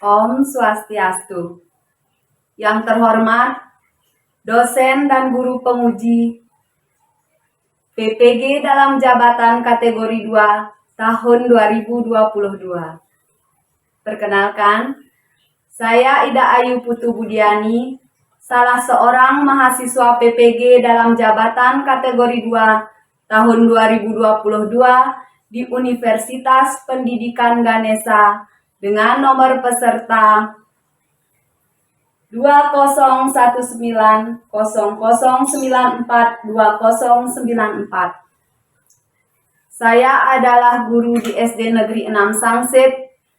Om Swastiastu. Yang terhormat dosen dan guru penguji PPG dalam jabatan kategori 2 tahun 2022. Perkenalkan, saya Ida Ayu Putu Budiani, salah seorang mahasiswa PPG dalam jabatan kategori 2 tahun 2022 di Universitas Pendidikan Ganesha dengan nomor peserta 201900942094. Saya adalah guru di SD Negeri 6 Sangsit,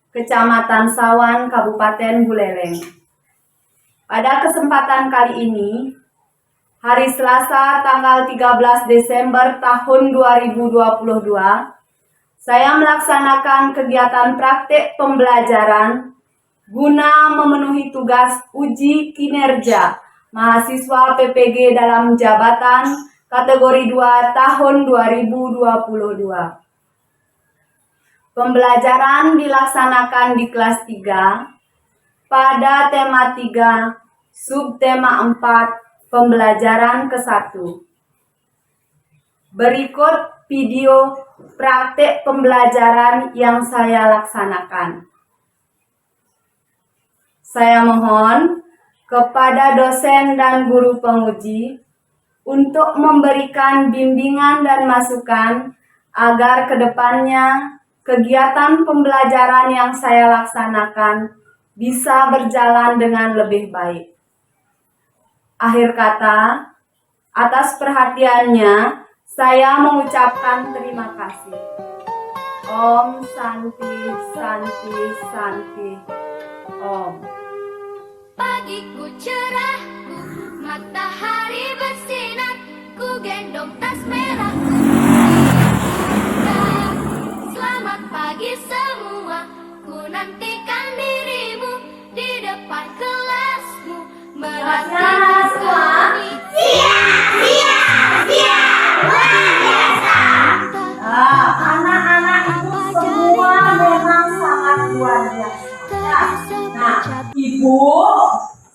Kecamatan Sawan, Kabupaten Buleleng. Pada kesempatan kali ini, hari Selasa tanggal 13 Desember tahun 2022, saya melaksanakan kegiatan praktik pembelajaran guna memenuhi tugas uji kinerja mahasiswa PPG dalam jabatan kategori 2 tahun 2022. Pembelajaran dilaksanakan di kelas 3 pada tema 3, subtema 4, pembelajaran ke-1. Berikut video praktik pembelajaran yang saya laksanakan. Saya mohon kepada dosen dan guru penguji untuk memberikan bimbingan dan masukan agar kedepannya kegiatan pembelajaran yang saya laksanakan bisa berjalan dengan lebih baik. Akhir kata, atas perhatiannya, saya mengucapkan terima kasih. Om Santi Santi Santi Om. Pagiku cerah, matahari bersinar, ku gendong tas merah. Selamat pagi semua, ku nantikan dirimu di depan kelasmu. Berlatih kami. Anak-anak itu semua memang sangat luar biasa. Nah, Ibu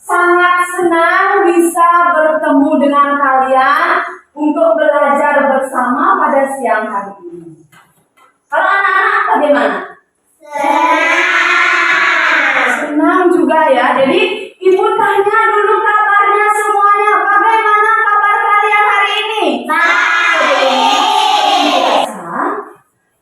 sangat senang bisa bertemu dengan kalian untuk belajar bersama pada siang hari ini. Kalau anak-anak bagaimana? Senang juga ya. Jadi Ibu tanya dulu kabarnya semuanya. Bagaimana kabar kalian hari ini?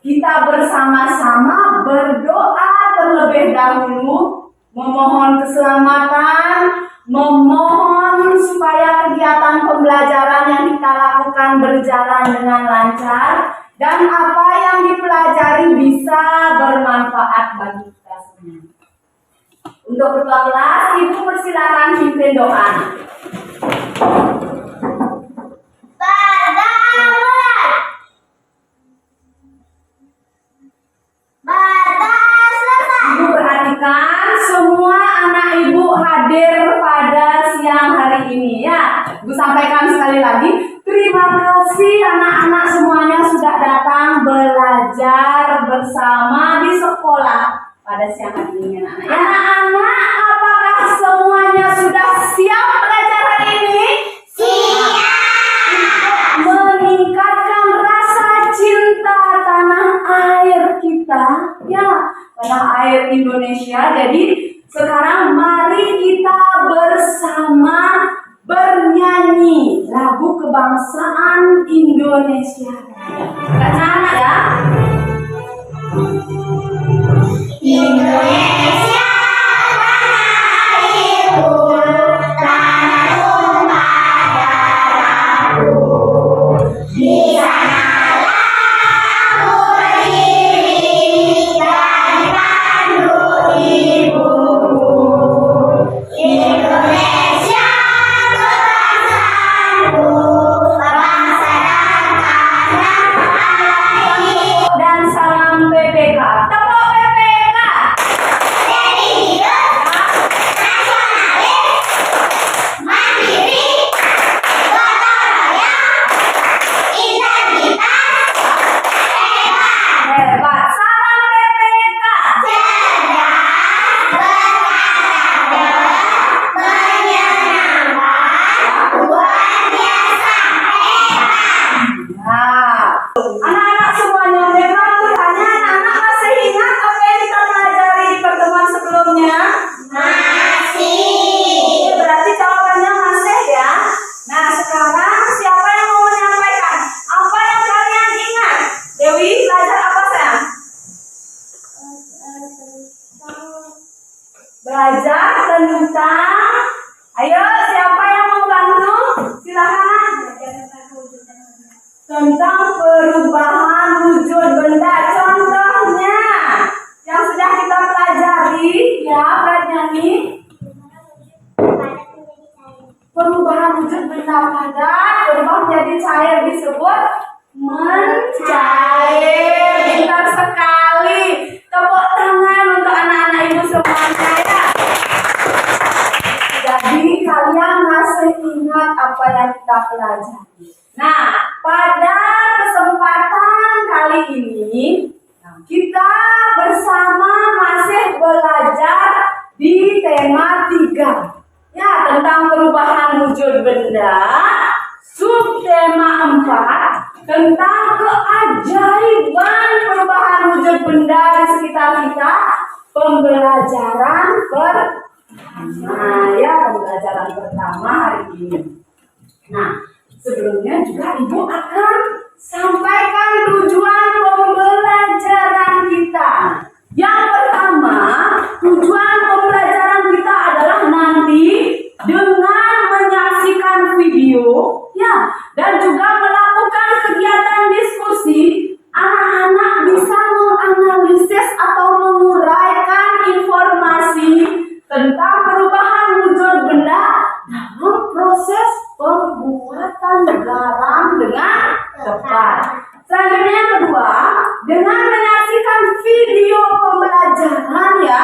Kita bersama-sama berdoa terlebih dahulu, memohon keselamatan, memohon supaya kegiatan pembelajaran yang kita lakukan berjalan dengan lancar dan apa yang dipelajari bisa bermanfaat bagi kita semua. Untuk ketua kelas, Ibu persilakan pimpin doa. Ibu perhatikan semua anak Ibu hadir pada siang hari ini ya. Ibu sampaikan sekali lagi, terima kasih anak-anak semuanya sudah datang belajar bersama di sekolah pada siang hari ini anak-anak. Anak-anak, apakah semuanya sudah siap belajar hari ini? Siap. Meningkatkan rasa cinta tanah air kita ya, tanah air Indonesia. Jadi sekarang mari kita bersama bernyanyi lagu kebangsaan Indonesia. Anak-anak ya. Indonesia tanah airku, tanah tumpah darahku. Di sanalah aku berdiri dan dipandu ibuku. Indonesia kebangsaanku, bangsa dan tanah benda padat berubah menjadi cair disebut mencair. Pintar sekali. Tepuk tangan untuk anak-anak ibu semuanya ya. Jadi kalian masih ingat apa yang kita pelajari. Nah, pada kesempatan kali ini kita bersama masih belajar di tema 3. Ya, tentang perubahan wujud benda. Subtema 4 tentang keajaiban perubahan wujud benda di sekitar kita. Pembelajaran pembelajaran pertama hari ini. Nah, sebelumnya juga Ibu akan sampaikan tujuan pembelajaran kita. Yang pertama, tujuan pembelajaran kita adalah nanti dengan menyaksikan video ya dan juga melakukan kegiatan diskusi, anak-anak bisa menganalisis atau menguraikan informasi tentang perubahan wujud benda dalam proses pembuatan garam dengan tepat. Selanjutnya yang kedua, dengan menyaksikan video pembelajaran ya,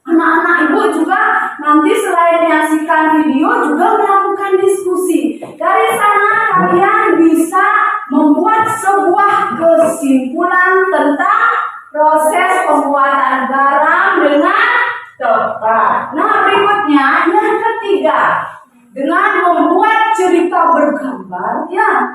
anak-anak ibu juga nanti selain menyaksikan video juga melakukan diskusi. Dari sana kalian bisa membuat sebuah kesimpulan tentang proses pembuatan garam dengan tepat. Nah, berikutnya yang ketiga, dengan membuat cerita bergambar ya,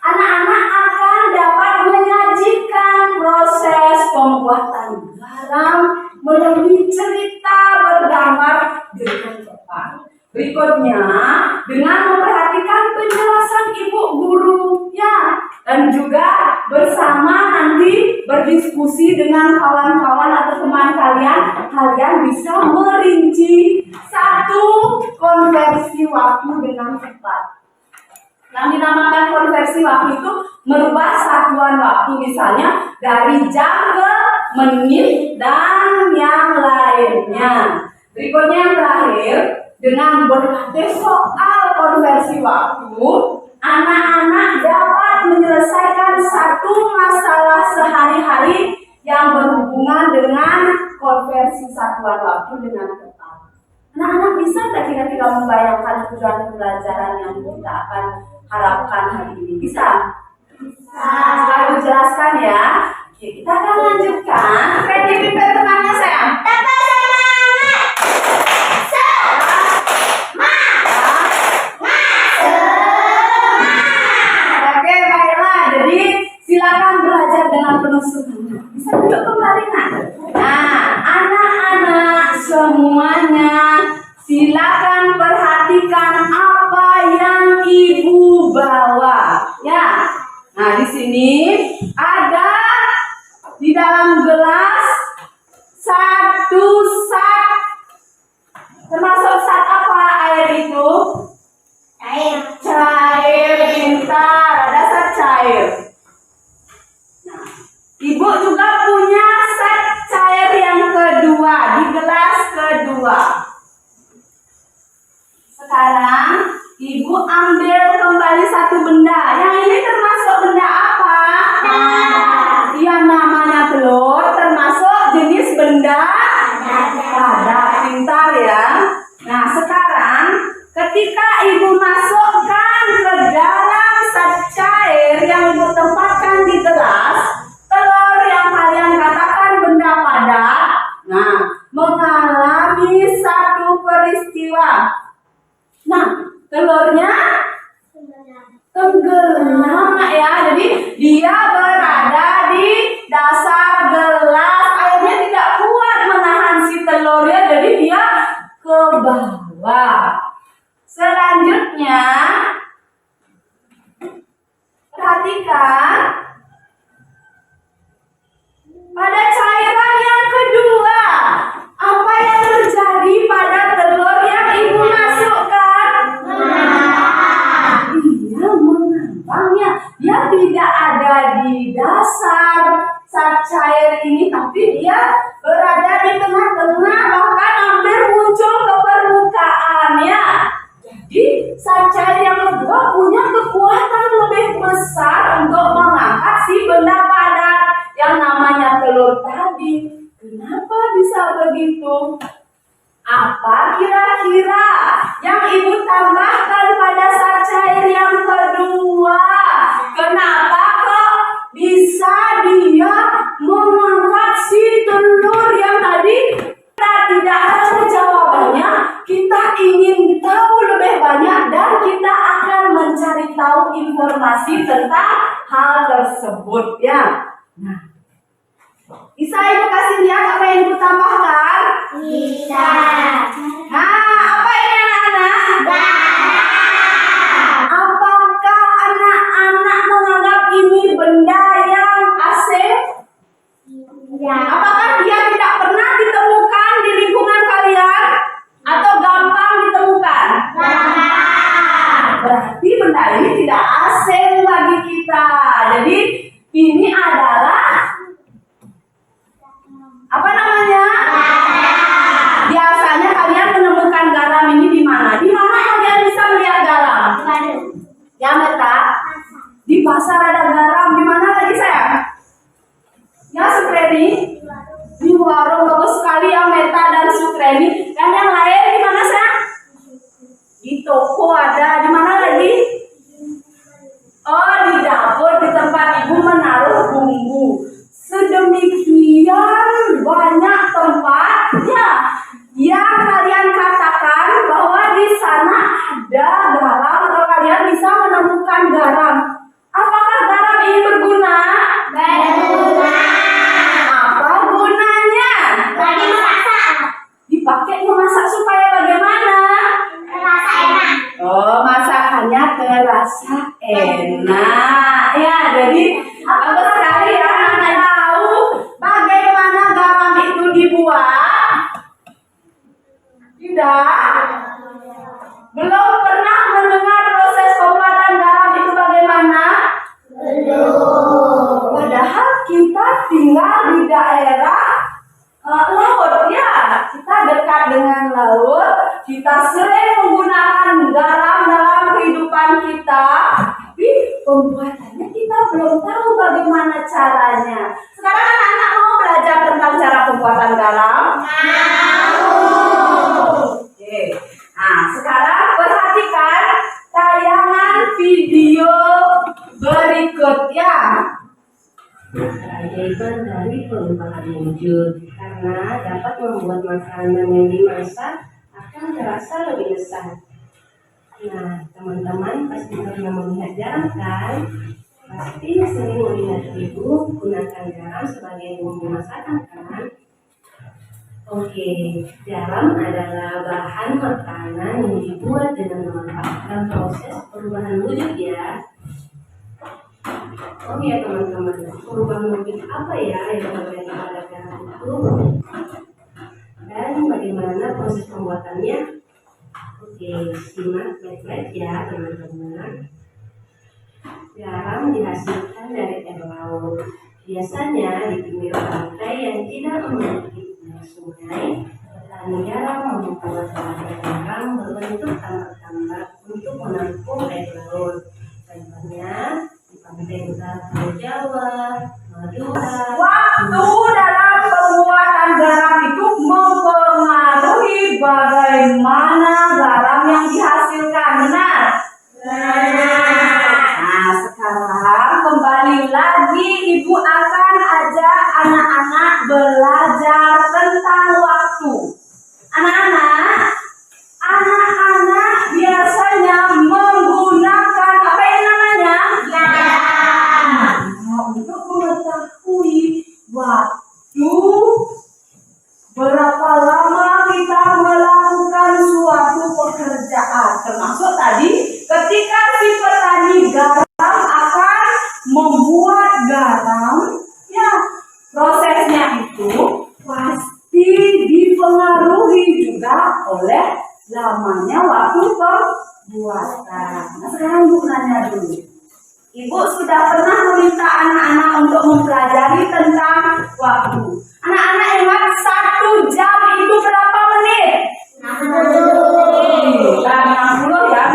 anak-anak akan dapat menyajikan proses pembuatan garam melalui cerita bergambar dengan tepat. Berikutnya, dengan memperhatikan penjelasan ibu guru ya, dan juga bersama nanti berdiskusi dengan kawan-kawan atau teman kalian, kalian bisa merinci satu konversi waktu dengan tepat. Yang dinamakan konversi waktu itu merubah satuan waktu, misalnya dari jam ke menit dan yang lainnya. Berikutnya yang terakhir, dengan berbagai soal konversi waktu, anak-anak dapat menyelesaikan satu masalah sehari-hari yang berhubungan dengan konversi satuan waktu dengan tepat. Anak-anak bisa tak kira-kira membayangkan tujuan pembelajaran yang kita akan harapkan hari ini? Bisa? Bisa. Jelaskan ya. Oke, kita akan lanjutkan. Kreatif temannya sayang. Oke, baiklah. Jadi silakan belajar dengan penuh semangat. Bisa duduk kembali nak. Nah, anak-anak semuanya silakan perhatikan apa yang ibu bawa ya. Nah, di sini ada di dalam gelas satu sak, termasuk sak apa air itu? Cair, pintar, ada sak cair. Nah, ibu juga punya sak cair yang kedua di gelas kedua. Sekarang ibu ambil kembali satu benda. Yang ini termasuk benda apa? Yang namanya telur, termasuk jenis benda padat. Pintar ya. Nah, sekarang ketika ibu masukkan ke dalam sak cair yang ibu tempatkan di gelas, telur yang kalian katakan benda padat, nah, mengalami satu peristiwa. Nah, telurnya tenggelam ya. Jadi dia berada di dasar gelas. Airnya tidak kuat menahan si telurnya, jadi dia ke bawah. Selanjutnya, perhatikan pada cairan yang kedua. Apa yang terjadi pada telur yang ibu masukkan? Dia mengambangnya. Dia tidak ada di dasar sak cair ini, tapi dia berada di tengah-tengah, bahkan hampir muncul ke permukaan ya. Jadi zat cair yang kedua punya kekuatan lebih besar untuk mengangkat si benda padat yang namanya telur tadi. Kenapa bisa begitu? Apa kira-kira yang ibu tambahkan pada zat cair yang kedua? Kenapa kok bisa dia mengangkat si telur yang tadi? Kita tidak tahu jawabannya. Kita ingin tahu lebih banyak dan kita akan mencari tahu informasi tentang hal tersebut ya. Nah, bisa ibu kasih lihat apa yang ibu tambahkan? Bisa. Nah, apa ini anak-anak? Apakah anak-anak menganggap ini benda yang asing? Ya. Apakah dia tidak pernah ditemukan di lingkungan kalian? Atau gampang ditemukan? Berarti benda ini tidak asing bagi kita. Jadi ini adalah apa namanya? Biasanya kalian menemukan garam ini di mana? Di mana kalian bisa melihat garam? Ya, Meta. Di pasar ada garam. Di mana lagi sayang? Ya, Sukreni. Di warung. Bagus sekali ya Meta dan Sukreni. Dan yang lain di mana sayang? Di toko ada. Di mana lagi? Oh, di dapur, di tempat ibu menaruh bumbu. Sedemikian banyak tempat ya yang kalian katakan bahwa di sana ada garam atau kalian bisa menemukan garam. Apakah garam ini berguna? Berguna. Apa gunanya? Bagi masak. Dipakai memasak supaya bagaimana? Rasa enak. Oh, masakannya terasa enak. Ya, jadi bagus sekali ya. Anda tahu bagaimana garam itu dibuat? Tidak. Belum pernah mendengar proses pembuatan garam itu bagaimana? Belum. Padahal kita tinggal di daerah laut ya. Kita dekat dengan laut. Kita sering menggunakan garam dalam kehidupan kita. Tapi pembuatannya kita belum tahu bagaimana caranya. Sekarang anak-anak mau belajar tentang cara pembuatan garam? Oke. Nah, sekarang perhatikan tayangan video berikutnya. Keajaiban dari perubahan wujud, karena dapat membuat makanan yang dimasak akan terasa lebih lezat. Nah, teman-teman pasti pernah melihat garam kan? Pasti sering melihat ibu gunakan garam sebagai bumbu masakan kan? Oke, garam adalah bahan makanan yang dibuat dengan memanfaatkan proses perubahan wujud ya. Oh ya teman-teman, perubahan wujud apa ya yang terjadi pada garam itu? Dan bagaimana proses pembuatannya? Oke, simak baik-baik ya teman-teman. Garam dihasilkan dari air laut. Biasanya di pinggir pantai yang tidak memiliki sungai, petani garam membuat telaga garam berbentuk tambak-tambak untuk menampung air laut. Contohnya di pantai utara Pulau Jawa, Madura. Waktu dalam pembuatan garam itu mempengaruhi bagaimana garam yang dihasilkan. Benar? Nah, sekarang kembali lagi ibu akan ajak anak-anak belajar tentang waktu. Anak-anak biasanya menggunakan apa yang namanya? Untuk mengetahui waktu, berapa lama kita melakukan suatu pekerjaan. Termasuk tadi ketika si petani garam akan membuat garam, ya prosesnya itu pasti dipengaruhi juga oleh lamanya waktu pembuatan. Nah, sekarang ibu nanya dulu. Ibu sudah pernah meminta anak-anak untuk mempelajari tentang waktu. Anak-anak ingat 1 jam itu berapa menit? 60. Nah, 60 ya.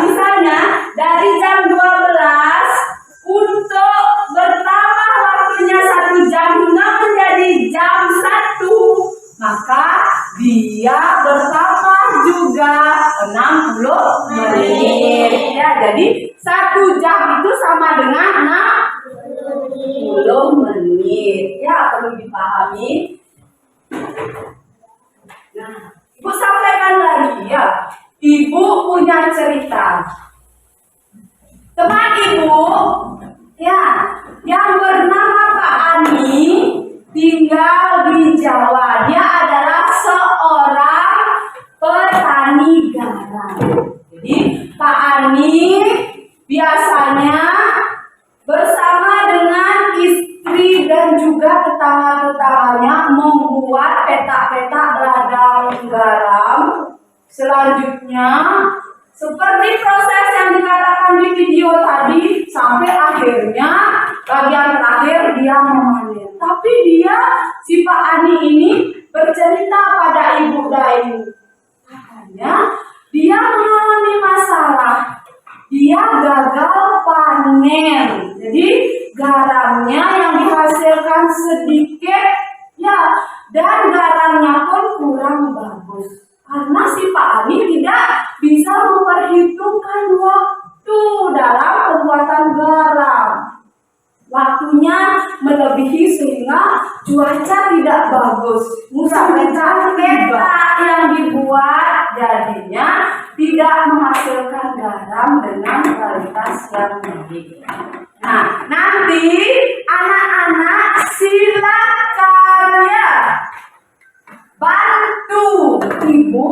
sudah 60 menit. Ya, jadi 1 jam itu sama dengan 60 menit. Ya, perlu dipahami. Nah, Ibu sampaikan lagi ya. Ibu punya cerita. Teman Ibu, ya, yang bernama Pak Ani tinggal di Jawa. Dia adalah seorang petani garam. Jadi Pak Ani biasanya bersama dengan istri dan juga tetangga-tetangganya membuat petak-petak ladang garam. Selanjutnya, seperti proses yang dikatakan di video tadi, sampai akhirnya bagian terakhir dia memanen. Tapi si Pak Ani ini bercerita pada Ibu Dayu. Katanya dia mengalami masalah. Dia gagal panen. Jadi garamnya yang dihasilkan sedikit, ya, dan garamnya pun kurang bagus. Karena si Pak Ani tidak bisa memperhitungkan waktu dalam pembuatan garam. Waktunya melebihi sehingga cuaca tidak bagus. Sampai petak yang dibuat jadinya tidak menghasilkan garam dengan kualitas yang baik. Nah, nanti anak-anak silakan ya bantu Ibu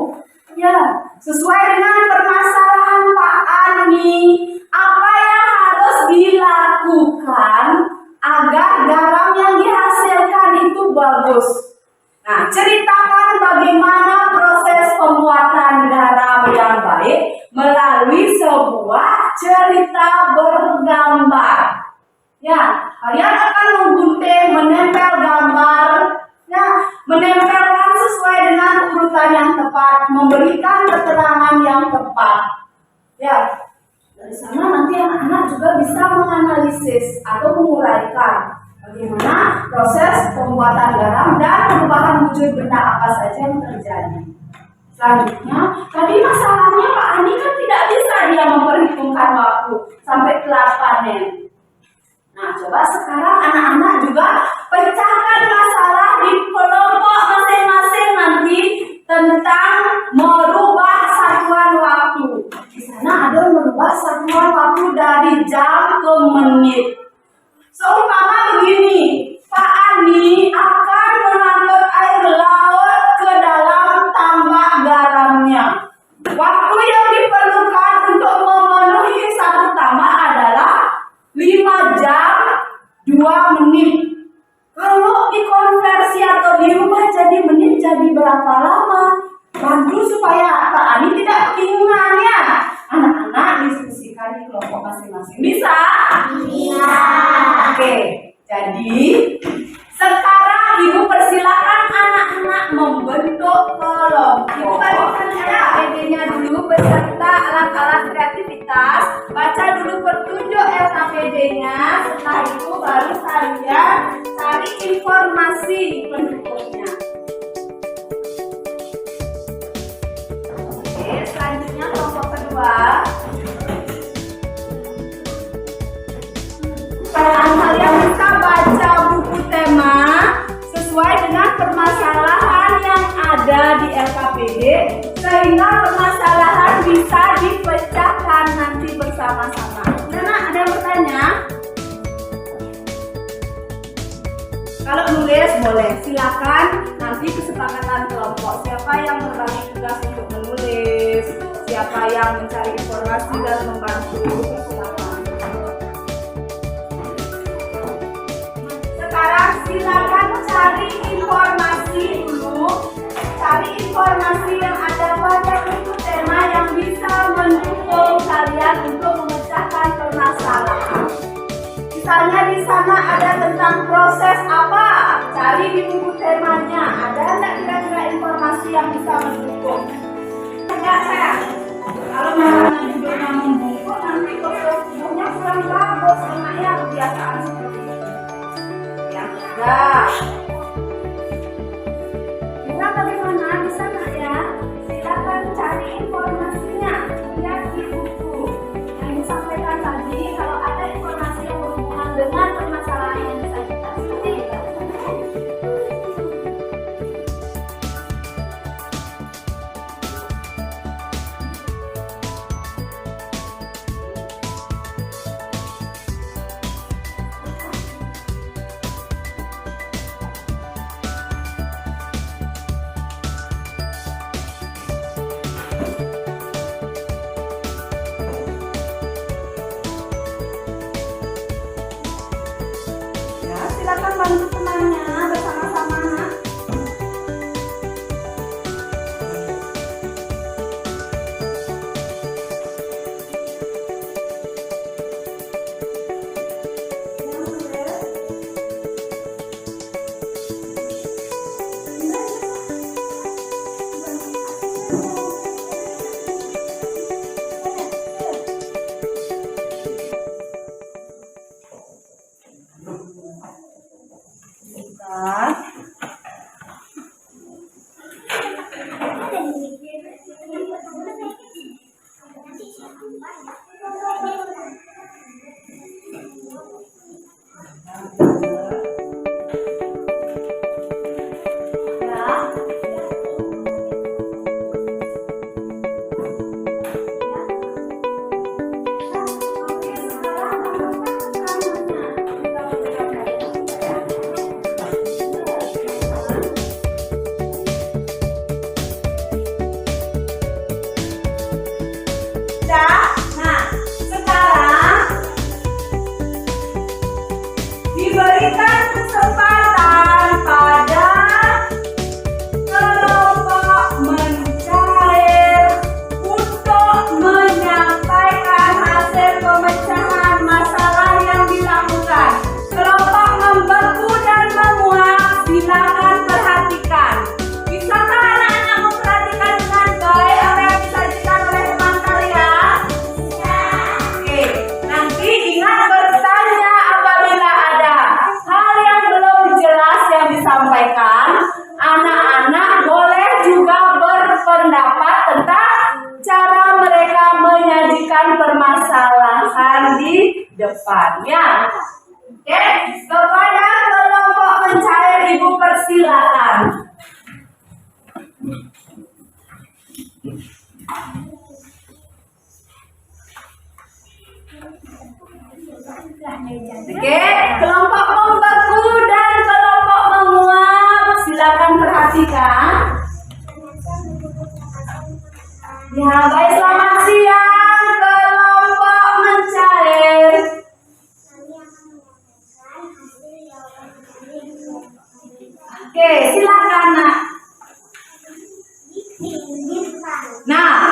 ya sesuai dengan permasalahan Pak Ani. Apa yang harus dilakukan agar garam yang dihasilkan itu bagus? Nah, ceritakan bagaimana proses pembuatan garam yang baik melalui sebuah cerita bergambar. Ya, kalian akan menggunting, menempel gambar, ya, menempelkan sesuai dengan urutan yang tepat, memberikan keterangan yang tepat. Ya, dari sana nanti anak-anak juga bisa menganalisis atau menguraikan bagaimana proses pembuatan garam dan perubahan wujud benda apa saja yang terjadi. Selanjutnya, tadi masalahnya Pak Ani kan tidak bisa dia memperhitungkan waktu sampai telat panen. Nah, coba sekarang anak-anak juga pecahkan masalah di kelompok masing-masing nanti tentang merubah satuan waktu. Di sana ada merubah satuan waktu dari jam ke menit. Seumpama begini, Pak Ani akan mengangkut air laut ke dalam tambak garamnya. Waktu yang diperlukan untuk memenuhi satu tambak adalah 5 jam 2 menit. Kalau dikonversi atau dirubah jadi menit jadi berapa lama? Bantu supaya Pak Ani tidak kebingungan ya. Anak-anak diskusikan di kelompok masing-masing. Bisa? Bisa. Oke, jadi sekarang Ibu persilakan anak-anak membentuk kelompok. Ibu bagikan LKPD-nya dulu beserta alat-alat kreativitas. Baca dulu petunjuk LKPD-nya. Setelah itu baru kalian cari informasi pendukungnya. Oke, selanjutnya kelompok kedua. Kalian bisa baca buku tema sesuai dengan permasalahan yang ada di LKPD sehingga permasalahan bisa dipecahkan nanti bersama-sama. Nana, ada yang bertanya? Kalau nulis boleh, silakan nanti kesepakatan kelompok. Siapa yang berbagi tugas untuk menulis, siapa yang mencari informasi dan membantu, silakan. Sekarang silakan cari informasi dulu. Cari informasi yang ada pada buku tema yang bisa mendukung kalian untuk memecahkan permasalahan. Misalnya di sana ada tentang proses apa? Cari di buku temanya. Ada nggak kira-kira informasi yang bisa mendukung? Enggak, saya. Kalau misalnya judulnya membungkuk, nanti proses tubuhnya kurang bagus. Makanya kebiasaan seperti itu. Yang ketiga, bisa bagaimana? Bisa nggak ya? Silakan cari Sebentar. Nah, sekarang diberikan kesempatan pada kelompok mencair untuk menyampaikan hasil pemecahan masalah yang dilakukan. Kelompok membeku dan menguap, silakan perhatikan. Bisakah anak-anak memperhatikan dengan baik apa yang disajikan oleh teman kalian? Oke, nanti ingat bertanya apabila ada hal yang belum jelas yang disampaikan. Anak-anak boleh juga berpendapat tentang cara mereka menyajikan permasalahan di depannya. Oke, kepada kelompok mencair Ibu persilakan. Oke, kelompok membeku dan kelompok menguap, silakan perhatikan. Ya, baik, selamat siang kelompok mencair. Oke, silakan Nak. Nah,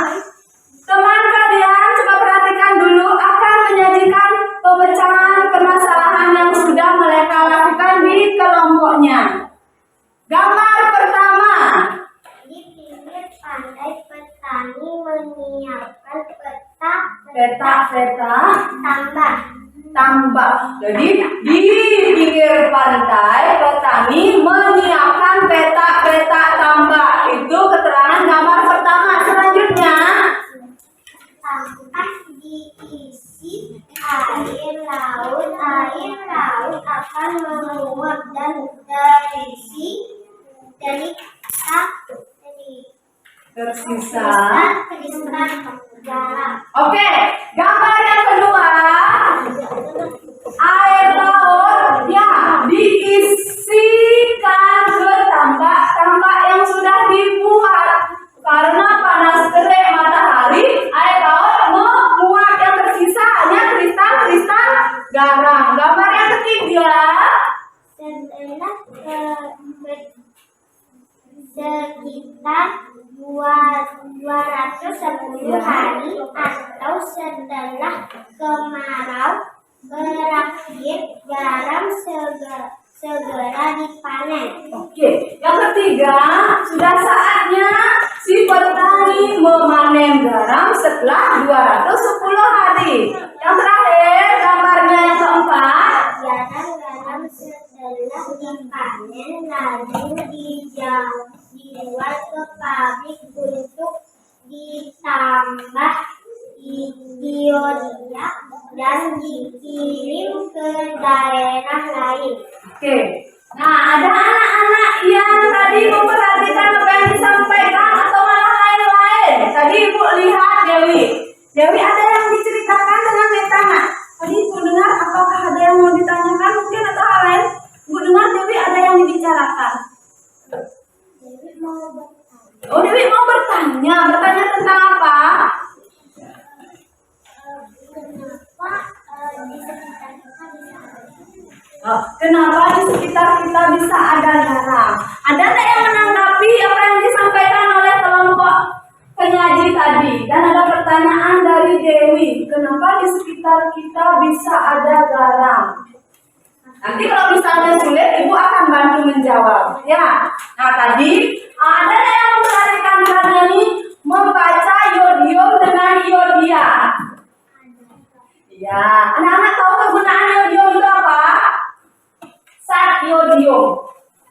teman kalian coba perhatikan dulu akan menyajikan pemecahan permasalahan yang sudah mereka lakukan di kelompoknya. Gambar pertama. Di pinggir pantai petani menyiapkan Peta tambak. Jadi di pinggir pantai petani menyiapkan peta tambak. Itu keterangan gambar pertama. Selanjutnya, Tambak diisi air laut akan menguap dan tersisa. garam. Oke, gambar yang kedua. Air laut ya diisikan ke tambak yang sudah dibuat. Karena panas terik matahari, air laut menguap, yang tersisa hanya kristal garam. Gambar yang ketiga. Sekitar 210 hari atau setelah kemarau berakhir, garam segera dipanen. Oke, yang ketiga, sudah saatnya si petani memanen garam setelah 210 hari. Yang terakhir, gambarnya yang keempat. Garam setelah dipanen lalu dijual ke pabrik untuk ditambah iodia dan dikirim ke daerah lain. Oke, nah ada anak-anak yang tadi memperhatikan apa yang disampaikan atau malah lain-lain. Tadi Ibu lihat Dewi ada yang diceritakan dengan metana. Tadi Ibu dengar apakah ada yang mau ditanyakan mungkin atau hal lain? Ibu dengar Dewi ada yang dibicarakan. Oh, Dewi mau bertanya tentang apa? Kenapa di sekitar kita bisa ada garam? Ada nggak yang menanggapi apa yang disampaikan oleh kelompok penyaji tadi? Dan ada pertanyaan dari Dewi, kenapa di sekitar kita bisa ada garam? Nanti kalau misalnya sulit, Ibu akan bantu menjawab. Ya, nah tadi ada yang memperhatikan karena ini membaca iodium dengan iodia. Ya, anak-anak tahu kegunaan iodium itu apa? Zat iodium.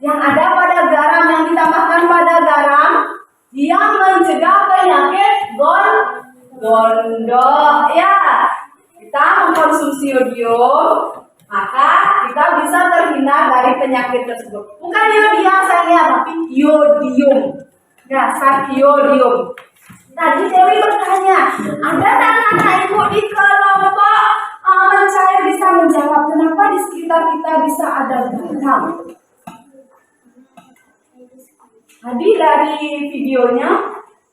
yang ada pada garam, yang ditambahkan pada garam, dia mencegah penyakit gondok. Ya, kita mengkonsumsi yodium, maka kita bisa terhindar dari penyakit tersebut. Bukan iodia sayang, tapi iodium. Ya, iodium. Tadi Dewi bertanya, ada anak-anak ibu di kelompok mencair bisa menjawab kenapa di sekitar kita bisa ada garam? Tadi dari videonya,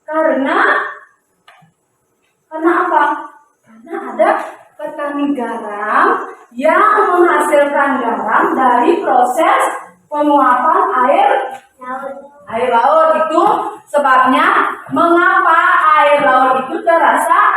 karena apa? Karena ada petani garam yang menghasilkan garam dari proses penguapan air laut. Itu sebabnya mengapa air laut itu terasa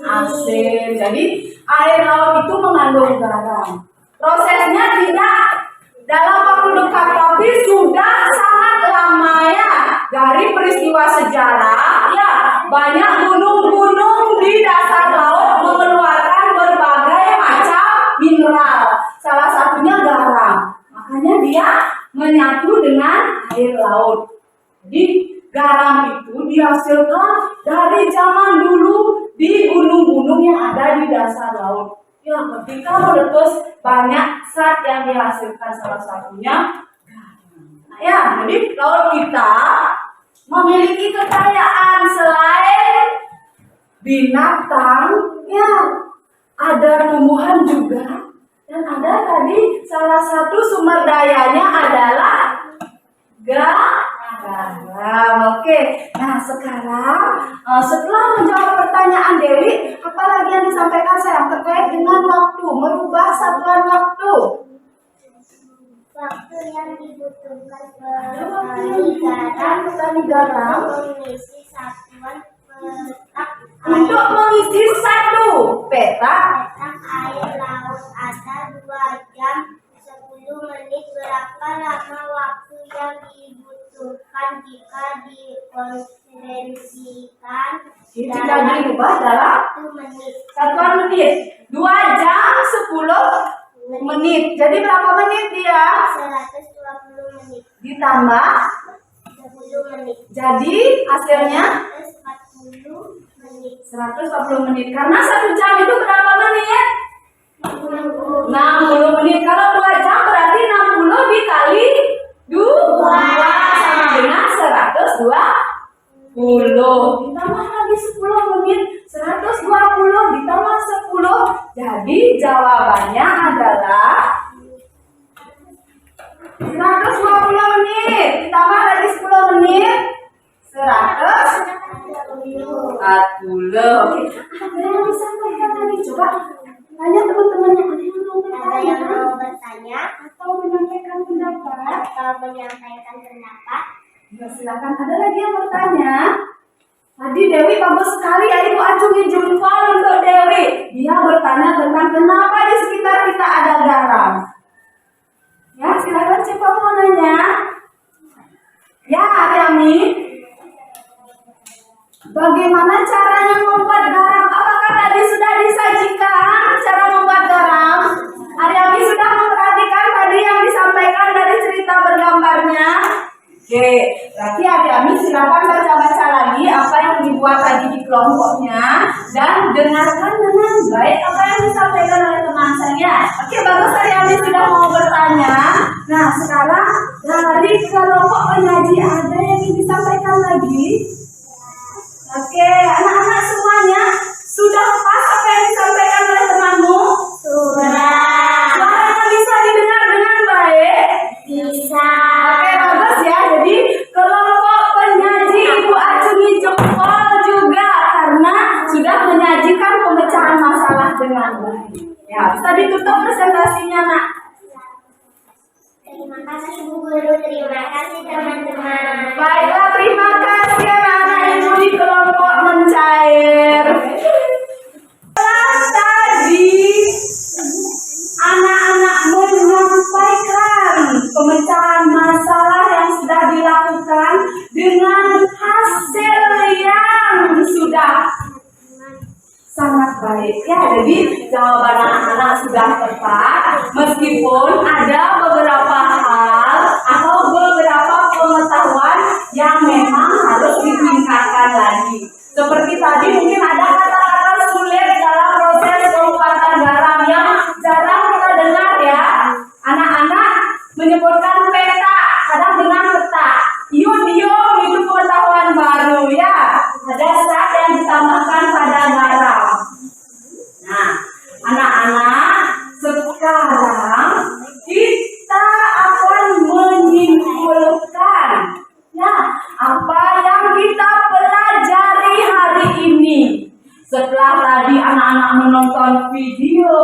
asin. Jadi air laut itu mengandung garam. Prosesnya tidak dalam waktu dekat, tapi sudah sangat lama ya. Dari peristiwa sejarah ya, banyak gunung-gunung di dasar laut mengeluarkan berbagai macam mineral. Salah satunya garam. Makanya dia menyatu dengan air laut. Jadi garam itu dihasilkan dari zaman dulu di gunung-gunung yang ada di dasar laut. Ya, ketika meletus banyak zat yang dihasilkan, salah satunya garam. Nah, ya, jadi laut kita memiliki kekayaan selain binatang, ya, ada tumbuhan juga. Dan ada tadi salah satu sumber dayanya adalah garam. Oke, nah sekarang setelah menjawab pertanyaan Dewi, apa lagi yang disampaikan saya terkait dengan waktu, merubah satuan waktu? Waktu yang dibutuhkan petani garam mengisi satuan petak untuk mengisi satu petak air laut ada 2 jam 10 menit. Berapa lama waktu yang dibutuhkan jika dikonversikan tidak diubah dalam 1 menit? satuan menit. 2 jam 10 menit. Jadi berapa menit dia? 120 menit Ditambah 10 menit. jadi hasilnya 140 menit. 140 menit. Karena 1 jam itu berapa menit? 60 menit. Kalau 2 jam berarti 60 dikali 2 sama dengan 120. Ditambah lagi 10 menit, 120 ditambah 10. Jadi jawabannya adalah 120 menit. Ditambah lagi 10 menit, 140. Oke. Ada yang bisa disampaikan lagi? Coba tanya teman-temannya, ada yang mau bertanya atau menyampaikan pendapat? Ya, silakan. Ada lagi yang bertanya? Tadi Dewi bagus sekali ya, Ibu acungi jempol untuk Dewi. Dia bertanya tentang kenapa di sekitar kita ada garam. Ya, silakan, siapa mau nanya? Ya, Yami. Bagaimana caranya membuat garam? Apakah tadi sudah disajikan cara membuat garam? Aryami sudah memperhatikan tadi yang disampaikan dari cerita bergambarnya? Oke, berarti Aryami silakan baca-baca lagi apa yang dibuat tadi di kelompoknya dan dengarkan dengan baik apa yang disampaikan oleh teman saya. Oke, bagus, Aryami sudah mau bertanya. Nah, sekarang dari kelompok penyaji ada yang ingin disampaikan lagi? Oke, anak-anak semuanya sudah pas apa yang disampaikan oleh temanmu? Sudah. Suaranya bisa didengar dengan baik? Bisa. Oke, bagus ya. Jadi kelompok penyaji Ibu acungi jempol juga karena sudah menyajikan pemecahan masalah dengan baik. Ya, bisa ditutup presentasinya, Nak. Terima kasih Bu Guru, terima kasih teman-teman. Baiklah, terima kasih anak-anak Ibu di kelompok mencair. Tadi anak-anak menyampaikan pemecahan masalah yang sudah dilakukan dengan hasil yang sudah sangat baik ya. Jadi jawaban anak-anak sudah tepat meskipun ada beberapa hal menonton video,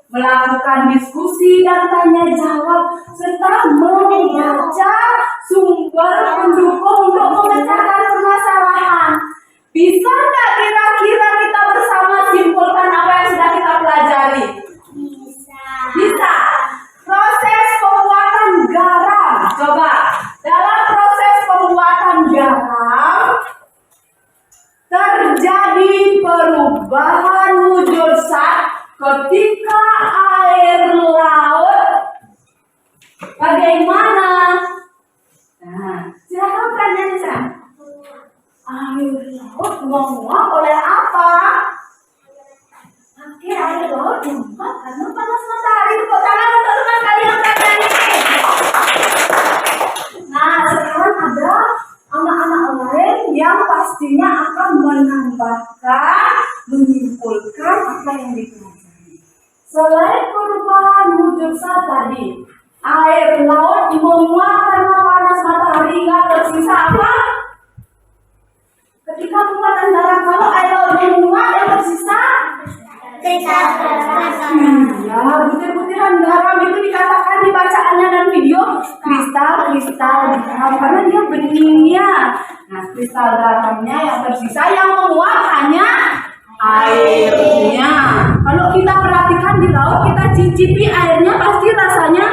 melakukan diskusi dan tanya jawab, serta membaca sumber pendukung untuk memecahkan permasalahan. Bisa nggak kira-kira kita bersama simpulkan apa yang sudah kita pelajari? Bisa. Bisa. Proses pembuatan garam. Coba, dalam proses pembuatan garam terjadi perubahan wujud zat ketika air laut bagaimana? Nah, silakan pertanyaannya. Air laut menguap oleh apa? Oke, air laut menguap karena panas matahari. Tepuk tangan untuk teman kalian kata ini. Nah, sekarang ada anak-anak lain yang pastinya akan menambahkan, menyimpulkan apa yang dipelajari. Selain perubahan wujud zat tadi, air laut menguap karena panas matahari, nggak tersisa apa? Ketika pembuatan garam, kalau air laut menguap, yang tersisa? Ya, butir-butiran garam itu dikatakan di bacaannya dan video kristal garam karena dia bening ya. Nah, kristal garamnya yang tersisa, yang menguap hanya airnya. Kalau kita perhatikan di laut, kita cicipi airnya pasti rasanya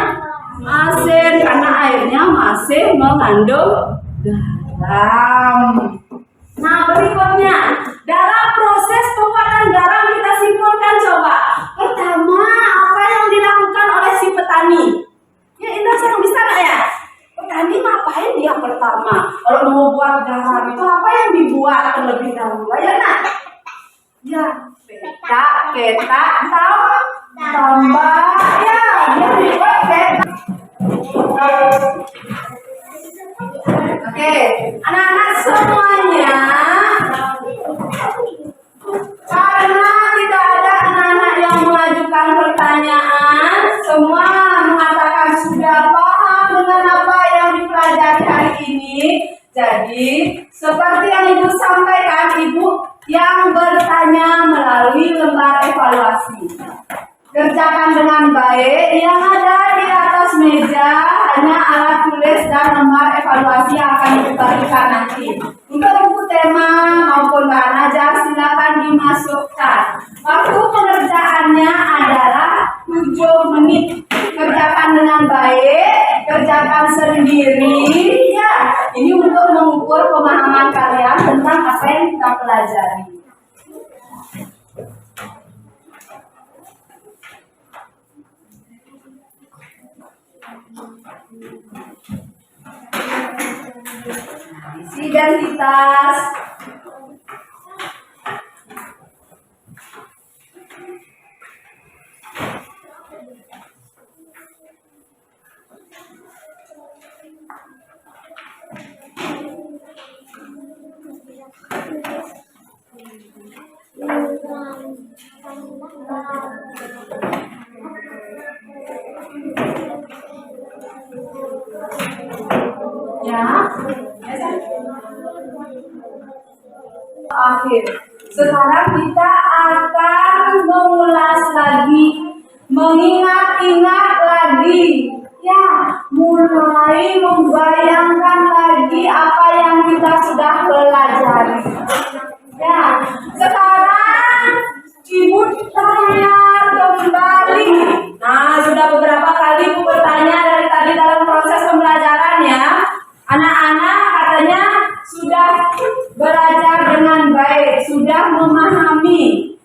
asin karena airnya masih mengandung garam. Nah, berikutnya dalam proses pembuatan garam kita simpulkan coba. Pertama, apa yang dilakukan oleh si petani? Ya, Indra yang bisa nggak ya? Petani ngapain dia pertama? Kalau mau buat garam itu apa yang dibuat terlebih dahulu? Ya, nak? Ya, petak, ketak, tambah. Ya, dia dibuat ketak. Oke, anak-anak semuanya, karena tidak ada anak-anak yang mengajukan pertanyaan, semua mengatakan sudah paham dengan apa yang dipelajari hari ini. Jadi, seperti yang Ibu sampaikan, Ibu yang bertanya melalui lembar evaluasi. Kerjakan dengan baik, yang ada di atas meja hanya alat tulis dan lembar evaluasi yang akan dibagikan nanti. Untuk buku tema maupun bahan ajar silakan dimasukkan. Waktu pengerjaannya adalah 7 menit. Kerjakan dengan baik, kerjakan sendiri. Ya, ini untuk mengukur pemahaman kalian tentang apa yang kita pelajari. Isi identitas. Ya, akhir. Sekarang kita akan mengulas lagi, mengingat-ingat lagi, ya, mulai membayangkan lagi apa yang kita sudah pelajari. Ya, sekarang Ibu tanya kembali. Nah, sudah beberapa kali Ibu bertanya dari tadi dalam proses pembelajaran ya. Anak-anak katanya sudah belajar dengan baik, sudah memahami.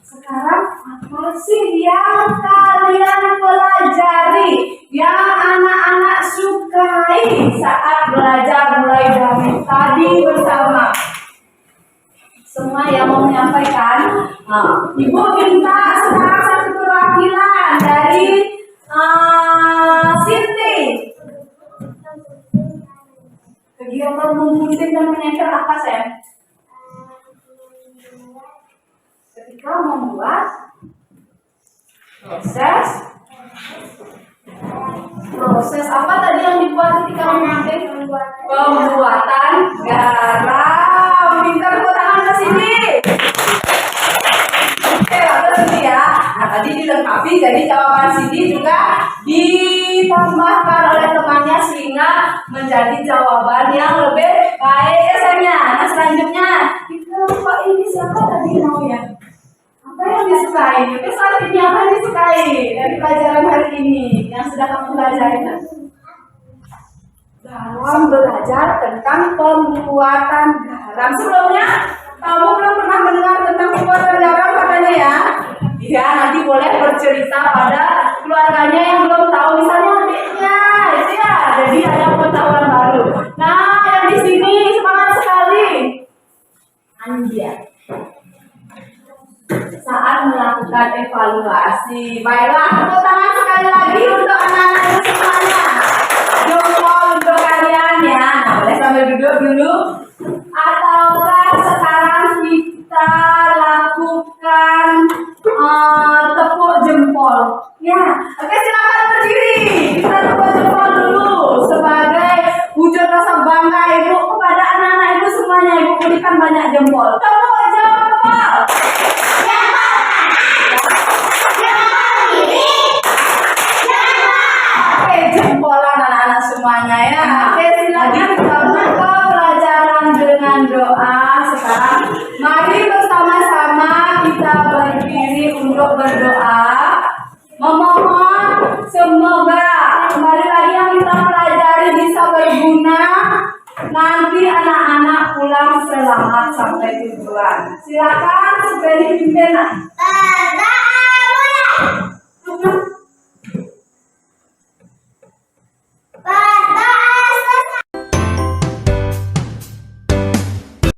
Sekarang apa sih yang kalian pelajari, yang anak-anak sukai saat belajar mulai dari tadi bersama? Semua yang mau menyampaikan, Ibu minta sekarang satu perwakilan dari Siti. Kegiatan menggunting dan menyeker apa, Sam? Ketika membuat proses apa tadi yang dibuat ketika menggunting? Pembuatan garam. Minta tepuk tangan ke sini. Oke. dilengkapi, jadi jawaban Sidi juga ditambahkan oleh temannya sehingga menjadi jawaban yang lebih baik ya sayangnya. Nah selanjutnya kita lupa ini siapa tadi mau ya? Apa yang disukai? Saat ini apa yang disukai dari pelajaran hari ini yang sudah kamu pelajari? Dalam belajar tentang pembuatan garam. Sebelumnya kamu belum pernah mendengar tentang pembuatan garam katanya ya? Iya, nanti boleh bercerita pada keluarganya yang belum tahu, misalnya adiknya, itu ya. Jadi ada pengetahuan baru. Nah, yang di sini semangat sekali. Andia. Saat melakukan evaluasi, baiklah tepuk tangan sekali lagi untuk anak-anak semuanya. Jempol untuk kalian ya. Nah, boleh sambil duduk dulu. Ataukah sekarang kita lakukan tepuk jempol? Ya, oke silakan berdiri. Kita tepuk jempol dulu sebagai wujud rasa bangga ibu kepada anak-anak ibu semuanya. Ibu berikan banyak jempol. Tepuk jempol. Oke, jempolan anak-anak semuanya ya. Oke, silakan kita buka pelajaran dengan doa. Sekarang mari bersama-sama kita berdiri untuk berdoa. Memohon semoga kembali lagi yang kita pelajari bisa berguna. Nanti anak-anak pulang selamat sampai tujuan. Silakan supaya dipimpin.